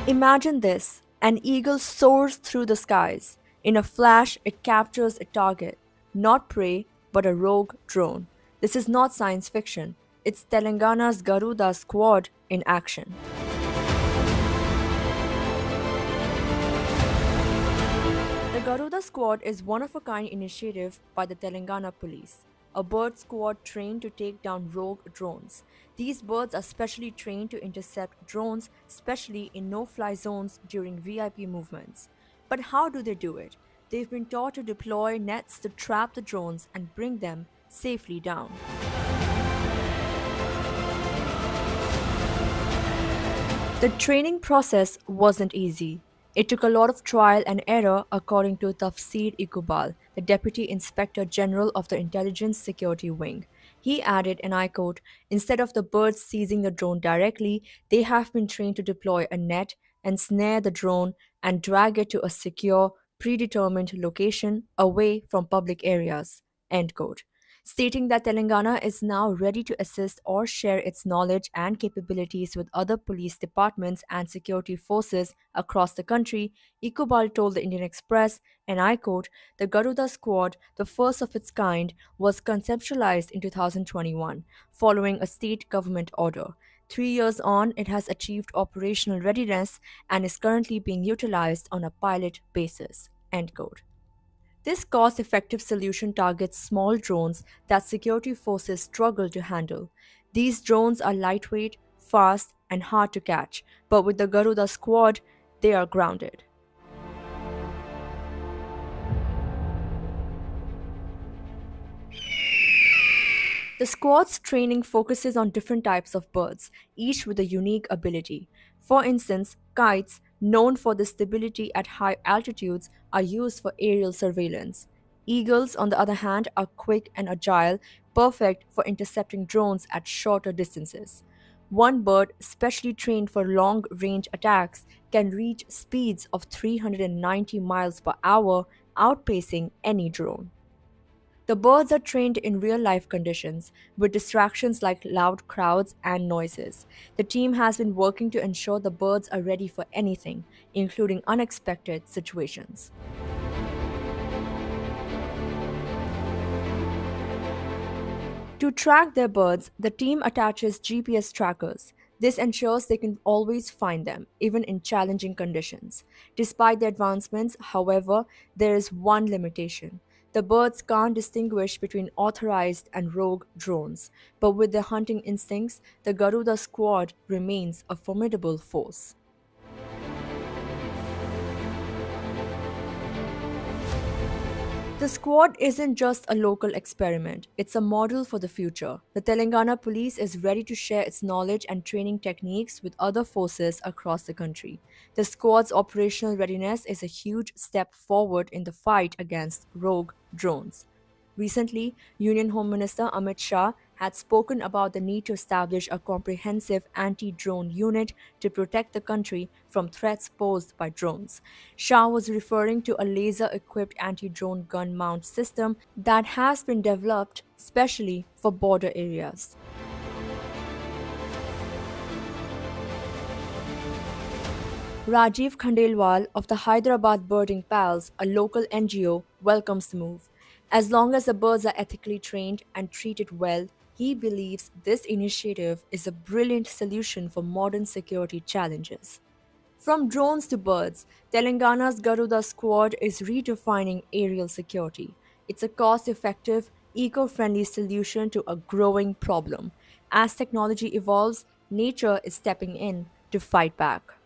Imagine this: an eagle soars through the skies. In a flash, it captures a target, not prey, but a rogue drone. This is not science fiction, it's Telangana's Garuda squad in action. The Garuda Squad is one of a kind initiative by the Telangana Police, a bird squad trained to take down rogue drones. These birds are specially trained to intercept drones, especially in no fly zones during VIP movements. But how do they do it? They've been taught to deploy nets to trap the drones and bring them safely down. The training process wasn't easy. It took a lot of trial and error, according to Tafsir Iqbal, the Deputy Inspector General of the Intelligence Security Wing. He added, and I quote, "Instead of the birds seizing the drone directly, they have been trained to deploy a net and snare the drone and drag it to a secure, predetermined location away from public areas." End quote, stating that Telangana is now ready to assist or share its knowledge and capabilities with other police departments and security forces across the country. Iqbal told the Indian Express, and I quote, "The Garuda Squad, the first of its kind, was conceptualized in 2021 following a state government order. 3 years on, it has achieved operational readiness and is currently being utilized on a pilot basis." End quote. This cost effective solution targets small drones that security forces struggle to handle. These drones are lightweight, fast, and hard to catch, but with the Garuda squad, they are grounded. The squad's training focuses on different types of birds, each with a unique ability. For instance, kites, known for their stability at high altitudes, are used for aerial surveillance. Eagles, on the other hand, are quick and agile, perfect for intercepting drones at shorter distances. One bird, specially trained for long range attacks, can reach speeds of 390 miles per hour, outpacing any drone. The birds are trained in real life conditions, with distractions like loud crowds and noises. The team has been working to ensure the birds are ready for anything, including unexpected situations. To track their birds, the team attaches GPS trackers. This ensures they can always find them, even in challenging conditions. Despite the advancements, however, there is one limitation. The birds can't distinguish between authorized and rogue drones, but with their hunting instincts, the Garuda squad remains a formidable force. The squad isn't just a local experiment, it's a model for the future. The Telangana police is ready to share its knowledge and training techniques with other forces across the country. The squad's operational readiness is a huge step forward in the fight against rogue drones. Recently, Union Home Minister Amit Shah had spoken about the need to establish a comprehensive anti drone unit to protect the country from threats posed by drones. Shah was referring to a laser equipped anti drone gun mount system that has been developed specially for border areas. Rajiv Khandelwal of the Hyderabad Birding Pals, a local NGO, welcomes the move. As long as the birds are ethically trained and treated well, he believes this initiative is a brilliant solution for modern security challenges. From drones to birds, Telangana's Garuda squad is redefining aerial security. It's a cost effective, eco friendly solution to a growing problem. As technology evolves, nature is stepping in to fight back.